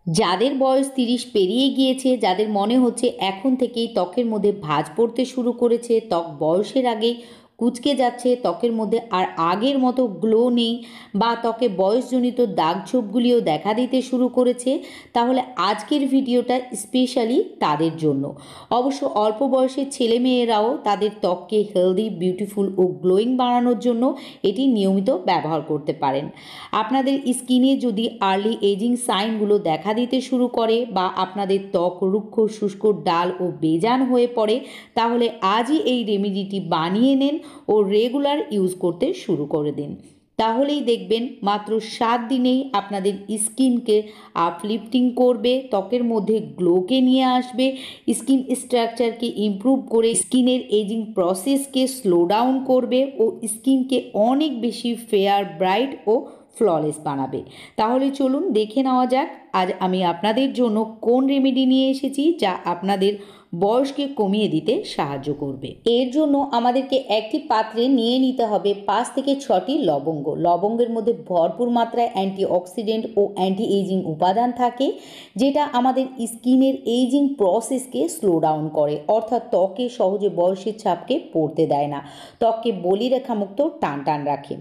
যাদের বয়স 30 পেরিয়ে গিয়েছে, যাদের মনে হচ্ছে এখন থেকেই ত্বকের মধ্যে ভাঁজ পড়তে শুরু করেছে, ত্বক বয়সের আগেই কুঁচকে যাচ্ছে, ত্বকের মধ্যে আর আগের মতো গ্লো নেই বা ত্বকে বয়সজনিত দাগ ছোপগুলিও দেখা দিতে শুরু করেছে, তাহলে আজকের ভিডিওটা স্পেশালি তাদের জন্য। অবশ্য অল্প বয়সের ছেলেমেয়েরাও তাদের ত্বককে হেলদি, বিউটিফুল ও গ্লোয়িং বানানোর জন্য এটি নিয়মিত ব্যবহার করতে পারেন। আপনাদের স্কিনে যদি আর্লি এজিং সাইনগুলো দেখা দিতে শুরু করে বা আপনাদের ত্বক রুক্ষ, শুষ্ক, ডাল ও বেজান হয়ে পড়ে, তাহলে আজই এই রেমেডিটি বানিয়ে নেন ও রেগুলার ইউজ করতে শুরু করে দিন। তাহলেই দেখবেন মাত্র 7 দিনেই আপনাদের স্কিনকে আপলিফটিং করবে, ত্বকের মধ্যে গ্লোকে নিয়ে আসবে, স্কিন স্ট্রাকচারকে ইমপ্রুভ করে স্কিনের এজিং প্রসেসকে স্লো ডাউন করবে ও স্কিনকে অনেক বেশি ফেয়ার, ব্রাইট ও ফ্ললেস বানাবে। তাহলে চলুন দেখে নেওয়া যাক আজ আমি আপনাদের জন্য কোন রেমেডি নিয়ে এসেছি যা আপনাদের বয়সকে কমিয়ে দিতে সাহায্য করবে। এর জন্য আমাদেরকে একটি পাত্রে নিয়ে নিতে হবে 5 থেকে 6টি লবঙ্গ। লবঙ্গের মধ্যে ভরপুর মাত্রায় অ্যান্টিঅক্সিডেন্ট ও অ্যান্টি এজিং উপাদান থাকে, যেটা আমাদের স্কিনের এজিং প্রসেসকে স্লো ডাউন করে, অর্থাৎ ত্বকে সহজে বয়সের ছাপকে পড়তে দেয় না, ত্বককে বলিরেখামুক্ত টান টান রাখে।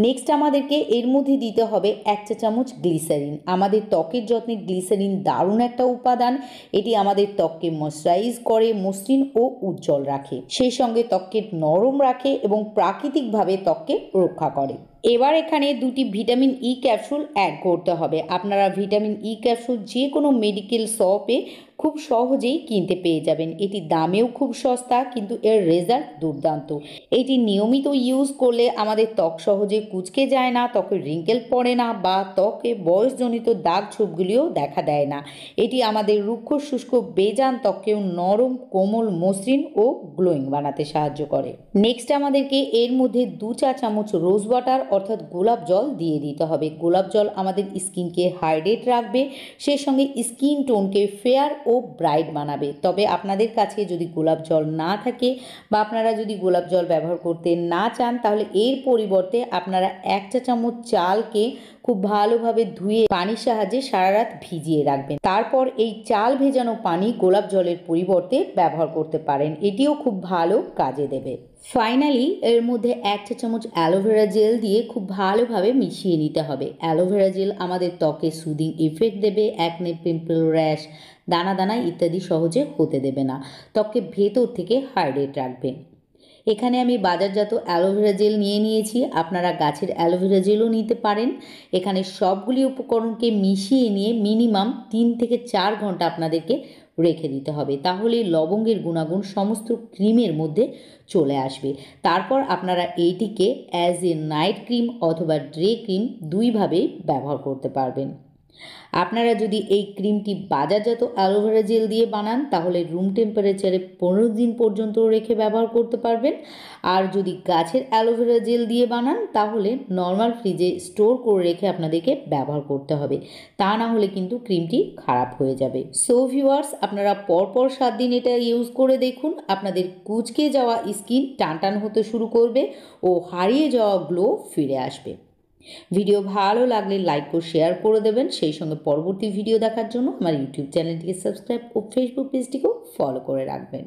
নেক্সট আমাদেরকে এর মধ্যে দিতে হবে 1 চা চামচ গ্লিসারিন। আমাদের ত্বকের যত্নে গ্লিসারিন দারুণ একটা উপাদান। এটি আমাদের ত্বককে ময়শ্চারাইজ করে, মসৃণ ও উজ্জ্বল রাখে, সেই সঙ্গে ত্বককে নরম রাখে এবং প্রাকৃতিকভাবে ত্বককে রক্ষা করে। এবার এখানে 2টি ভিটামিন ই ক্যাপসুল অ্যাড করতে হবে। আপনারা ভিটামিন ই ক্যাপসুল যে কোনো মেডিকেল শপে খুব সহজেই কিনতে পেয়ে যাবেন। এটি দামেও খুব সস্তা, কিন্তু এর রেজাল্ট দুর্দান্ত। এটি নিয়মিত ইউজ করলে আমাদের ত্বক সহজে কুঁচকে যায় না, ত্বকে রিঙ্কেল পড়ে না বা ত্বকে বয়সজনিত দাগ ছোপগুলিও দেখা দেয় না। এটি আমাদের রুক্ষ, শুষ্ক, বেজান ত্বককেও নরম, কোমল, মসৃণ ও গ্লোয়িং বানাতে সাহায্য করে। নেক্সট আমাদেরকে এর মধ্যে 2 চা চামচ রোজ ওয়াটার অর্থাৎ গোলাপ জল দিয়ে দিতে হবে। গোলাপ জল আমাদের স্কিনকে হাইড্রেট রাখবে, সেই সঙ্গে স্কিন টোনকে ফেয়ার ও ব্রাইট বানাবে। তবে আপনাদের কাছে যদি গোলাপ জল না থাকে বা আপনারা যদি গোলাপ জল ব্যবহার করতে না চান, তাহলে এর পরিবর্তে আপনারা 1 চা চামচ চালকে খুব ভালোভাবে ধুয়ে পানির সাহায্যে সারা রাত ভিজিয়ে রাখবেন। তারপর এই চাল ভেজানো পানি গোলাপ জলের পরিবর্তে ব্যবহার করতে পারেন, এটিও খুব ভালো কাজে দেবে। ফাইনালি এর মধ্যে 1 চা চামচ অ্যালোভেরা জেল দিয়ে খুব ভালোভাবে মিশিয়ে নিতে হবে। অ্যালোভেরা জেল আমাদের ত্বকে সুদিং ইফেক্ট দেবে, অ্যাকনে, পিম্পল, র্যাশ, দানা দানা ইত্যাদি সহজে হতে দেবে না, ত্বককে ভেতর থেকে হাইড্রেট রাখবে। এখানে আমি বাজারজাত অ্যালোভেরা জেল নিয়ে নিয়েছি, আপনারা গাছের অ্যালোভেরা জেলও নিতে পারেন। এখানে সবগুলি উপকরণকে মিশিয়ে নিয়ে মিনিমাম 3 থেকে 4 ঘন্টা আপনাদেরকে রেখে দিতে হবে, তাহলে লবঙ্গের গুণাগুণ সমস্ত ক্রিমের মধ্যে চলে আসবে। তারপর আপনারা এইটিকে অ্যাজ এ নাইট ক্রিম অথবা ডে ক্রিম দুইভাবেই ব্যবহার করতে পারবেন। আপনারা যদি এই ক্রিমটি বাজারজাত অ্যালোভেরা জেল দিয়ে বানান, তাহলে রুম টেম্পারেচারে 15 দিন পর্যন্ত রেখে ব্যবহার করতে পারবেন। আর যদি গাছের অ্যালোভেরা জেল দিয়ে বানান, তাহলে নর্মাল ফ্রিজে স্টোর করে রেখে আপনাদেরকে ব্যবহার করতে হবে, তা না হলে কিন্তু ক্রিমটি খারাপ হয়ে যাবে। সো ভিউয়ার্স, আপনারা পরপর 7 দিন এটা ইউজ করে দেখুন, আপনাদের কুঁচকে যাওয়া স্কিন টান টান হতে শুরু করবে ও হারিয়ে যাওয়া গ্লো ফিরে আসবে। ভিডিও ভালো লাগলে লাইক ও শেয়ার করে দেবেন, সেই সঙ্গে পরবর্তী ভিডিও দেখার জন্য আমার ইউটিউব চ্যানেলটিকে সাবস্ক্রাইব ও ফেসবুক পেজটিকেও ফলো করে রাখবেন।